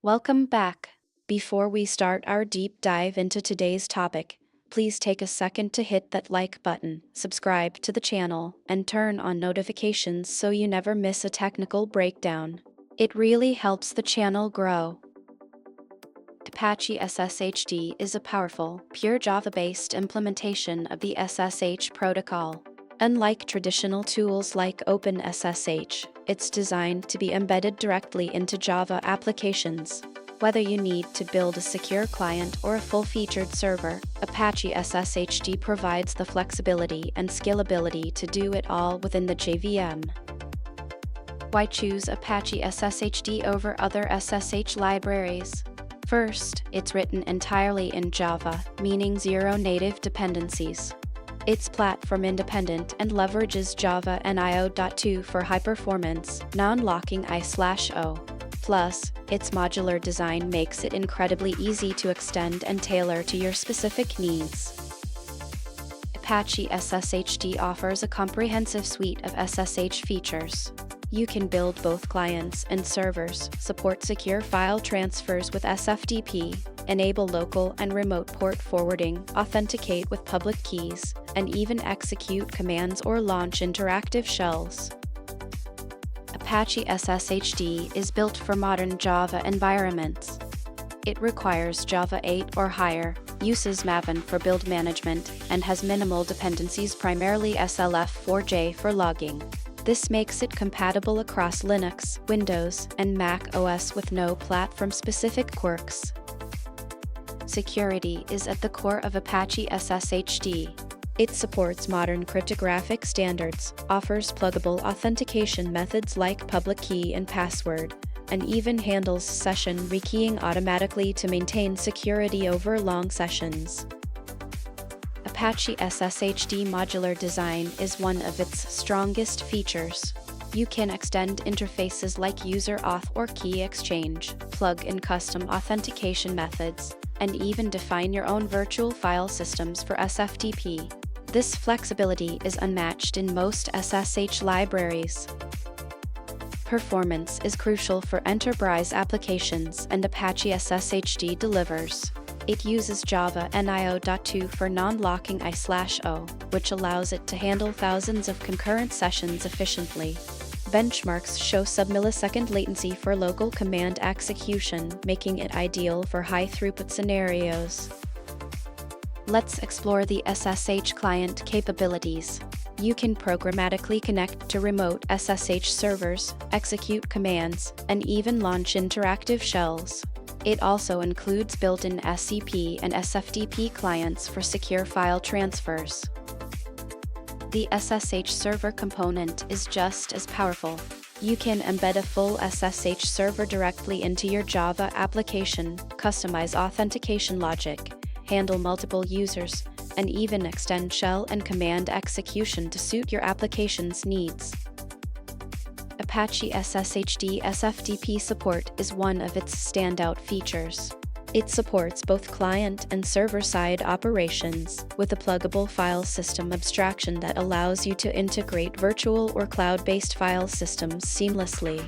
Welcome back. Before we start our deep dive into today's topic, please take a second to hit that like button, subscribe to the channel, and turn on notifications so you never miss a technical breakdown. It really helps the channel grow. Apache SSHD is a powerful, pure Java-based implementation of the SSH protocol. Unlike traditional tools like OpenSSH, it's designed to be embedded directly into Java applications. Whether you need to build a secure client or a full-featured server, Apache SSHD provides the flexibility and scalability to do it all within the JVM. Why choose Apache SSHD over other SSH libraries? First, it's written entirely in Java, meaning zero native dependencies. It's platform independent and leverages Java and IO.2 for high-performance, non-locking I/O. Plus, its modular design makes it incredibly easy to extend and tailor to your specific needs. Apache SSHD offers a comprehensive suite of SSH features. You can build both clients and servers, support secure file transfers with SFTP, enable local and remote port forwarding, authenticate with public keys, and even execute commands or launch interactive shells. Apache SSHD is built for modern Java environments. It requires Java 8 or higher, uses Maven for build management, and has minimal dependencies, primarily SLF4J for logging. This makes it compatible across Linux, Windows, and Mac OS with no platform-specific quirks. Security is at the core of Apache SSHD. It supports modern cryptographic standards, offers pluggable authentication methods like public key and password, and even handles session rekeying automatically to maintain security over long sessions. Apache SSHD modular design is one of its strongest features. You can extend interfaces like user auth or key exchange, plug in custom authentication methods, and even define your own virtual file systems for SFTP. This flexibility is unmatched in most SSH libraries. Performance is crucial for enterprise applications, and Apache SSHD delivers. It uses Java and IO.2 for non-locking I/O, which allows it to handle thousands of concurrent sessions efficiently. Benchmarks show sub-millisecond latency for local command execution, making it ideal for high-throughput scenarios. Let's explore the SSH client capabilities. You can programmatically connect to remote SSH servers, execute commands, and even launch interactive shells. It also includes built-in SCP and SFTP clients for secure file transfers. The SSH server component is just as powerful. You can embed a full SSH server directly into your Java application, customize authentication logic, handle multiple users, and even extend shell and command execution to suit your application's needs. Apache SSHD SFTP support is one of its standout features. It supports both client and server-side operations, with a pluggable file system abstraction that allows you to integrate virtual or cloud-based file systems seamlessly.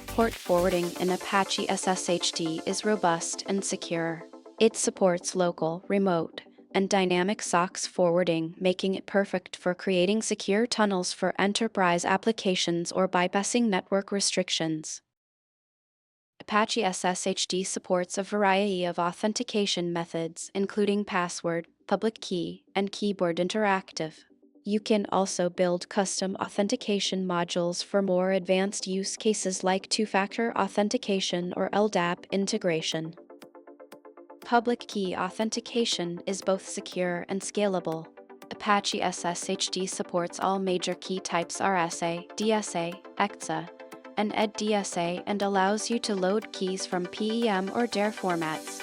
Port forwarding in Apache SSHD is robust and secure. It supports local, remote, and dynamic SOCKS forwarding, making it perfect for creating secure tunnels for enterprise applications or bypassing network restrictions. Apache SSHD supports a variety of authentication methods, including password, public key, and keyboard interactive. You can also build custom authentication modules for more advanced use cases like two-factor authentication or LDAP integration. Public key authentication is both secure and scalable. Apache SSHD supports all major key types RSA, DSA, EXA, and EDDSA, and allows you to load keys from PEM or DAIR formats.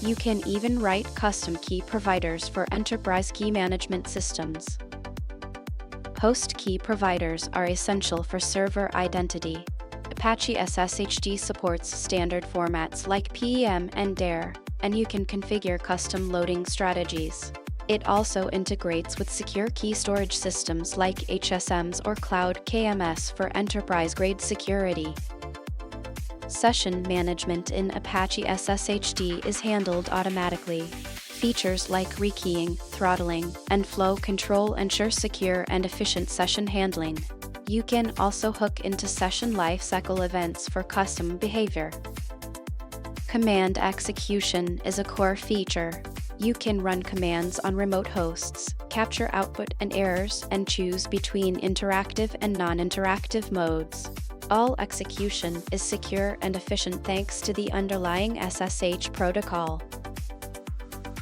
You can even write custom key providers for enterprise key management systems. Host key providers are essential for server identity. Apache SSHD supports standard formats like PEM and DAIR, and you can configure custom loading strategies. It also integrates with secure key storage systems like HSMs or Cloud KMS for enterprise-grade security. Session management in Apache SSHD is handled automatically. Features like rekeying, throttling, and flow control ensure secure and efficient session handling. You can also hook into session lifecycle events for custom behavior. Command execution is a core feature. You can run commands on remote hosts, capture output and errors, and choose between interactive and non-interactive modes. All execution is secure and efficient thanks to the underlying SSH protocol.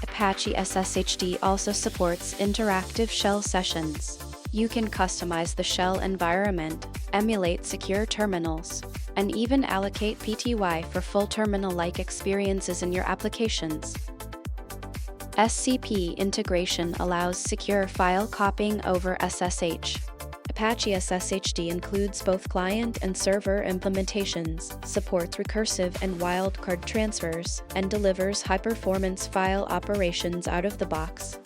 Apache SSHD also supports interactive shell sessions. You can customize the shell environment, emulate secure terminals, and even allocate PTY for full terminal-like experiences in your applications. SCP Integration allows secure file copying over SSH. Apache SSHD includes both client and server implementations, supports recursive and wildcard transfers, and delivers high-performance file operations out of the box.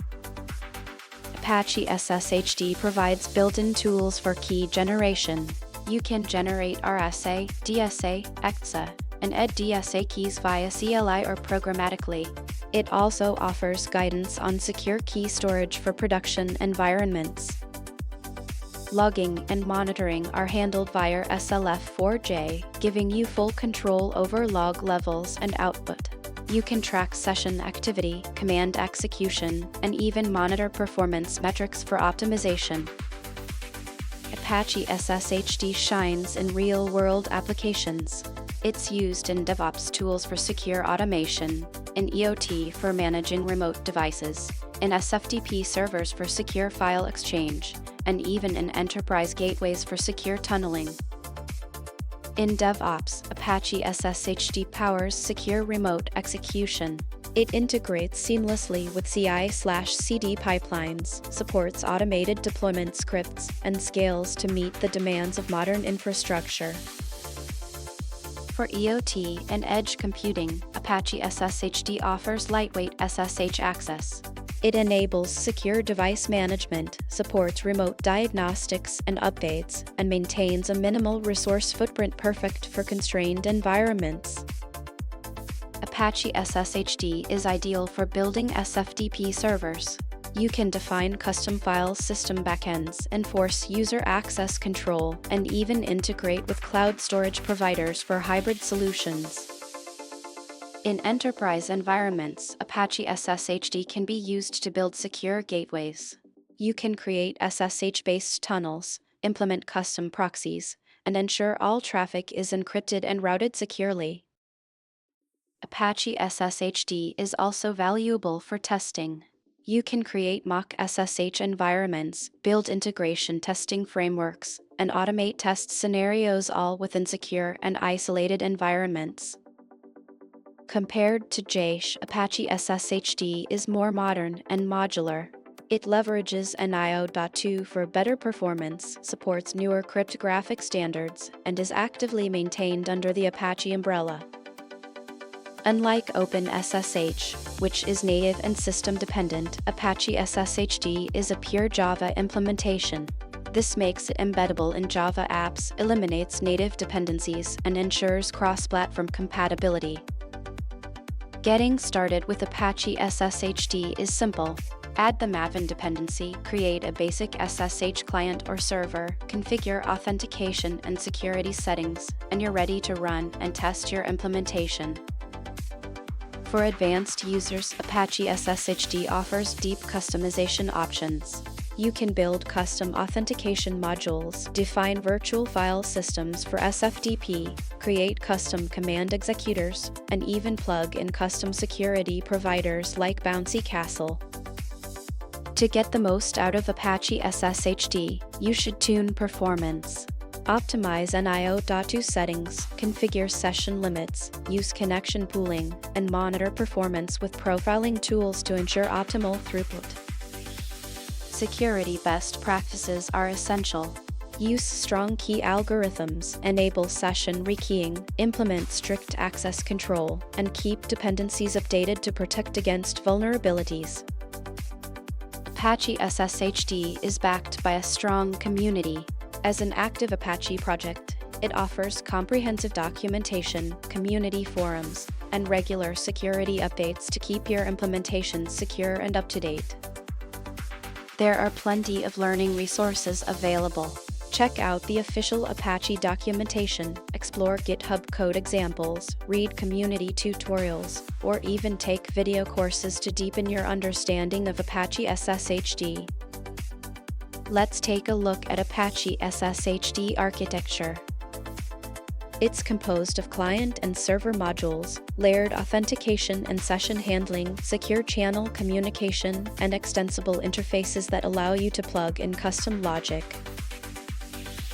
Apache SSHD provides built-in tools for key generation. You can generate RSA, DSA, EXA, and EDDSA keys via CLI or programmatically. It also offers guidance on secure key storage for production environments. Logging and monitoring are handled via SLF4J, giving you full control over log levels and output. You can track session activity, command execution, and even monitor performance metrics for optimization. Apache SSHD shines in real-world applications. It's used in DevOps tools for secure automation, in IoT for managing remote devices, in SFTP servers for secure file exchange, and even in enterprise gateways for secure tunneling. In DevOps, Apache SSHD powers secure remote execution. It integrates seamlessly with CI/CD pipelines, supports automated deployment scripts, and scales to meet the demands of modern infrastructure. For IoT and Edge Computing, Apache SSHD offers lightweight SSH access. It enables secure device management, supports remote diagnostics and updates, and maintains a minimal resource footprint perfect for constrained environments. Apache SSHD is ideal for building SFTP servers. You can define custom file system backends, enforce user access control, and even integrate with cloud storage providers for hybrid solutions. In enterprise environments, Apache SSHD can be used to build secure gateways. You can create SSH-based tunnels, implement custom proxies, and ensure all traffic is encrypted and routed securely. Apache SSHD is also valuable for testing. You can create mock SSH environments, build integration testing frameworks, and automate test scenarios all within secure and isolated environments. Compared to JSch, Apache SSHD is more modern and modular. It leverages IO.2 for better performance, supports newer cryptographic standards, and is actively maintained under the Apache umbrella. Unlike OpenSSH, which is native and system-dependent, Apache SSHD is a pure Java implementation. This makes it embeddable in Java apps, eliminates native dependencies, and ensures cross-platform compatibility. Getting started with Apache SSHD is simple. Add the Maven dependency, create a basic SSH client or server, configure authentication and security settings, and you're ready to run and test your implementation. For advanced users, Apache SSHD offers deep customization options. You can build custom authentication modules, define virtual file systems for SFTP, create custom command executors, and even plug in custom security providers like Bouncy Castle. To get the most out of Apache SSHD, you should tune performance. Optimize IO.2 settings, configure session limits, use connection pooling, and monitor performance with profiling tools to ensure optimal throughput. Security best practices are essential. Use strong key algorithms, enable session rekeying, implement strict access control, and keep dependencies updated to protect against vulnerabilities. Apache SSHD is backed by a strong community. As an active Apache project, It offers comprehensive documentation, community forums, and regular security updates to keep your implementations secure and up to date. There are plenty of learning resources available. Check out the official Apache documentation, explore GitHub code examples, read community tutorials, or even take video courses to deepen your understanding of Apache SSHD. Let's take a look at Apache SSHD architecture. It's composed of client and server modules, layered authentication and session handling, secure channel communication, and extensible interfaces that allow you to plug in custom logic.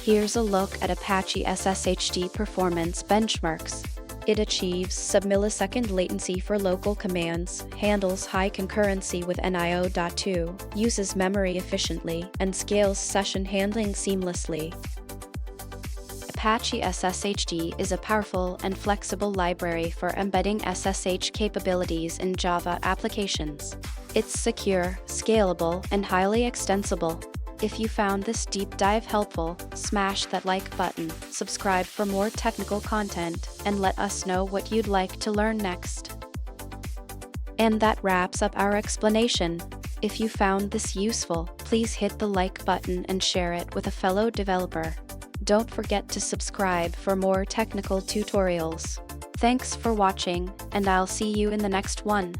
Here's a look at Apache SSHD performance benchmarks. It achieves sub-millisecond latency for local commands, handles high concurrency with NIO.2, uses memory efficiently, and scales session handling seamlessly. Apache SSHD is a powerful and flexible library for embedding SSH capabilities in Java applications. It's secure, scalable, and highly extensible. If you found this deep dive helpful, smash that like button, subscribe for more technical content, and let us know what you'd like to learn next. And that wraps up our explanation. If you found this useful, please hit the like button and share it with a fellow developer. Don't forget to subscribe for more technical tutorials. Thanks for watching, and I'll see you in the next one.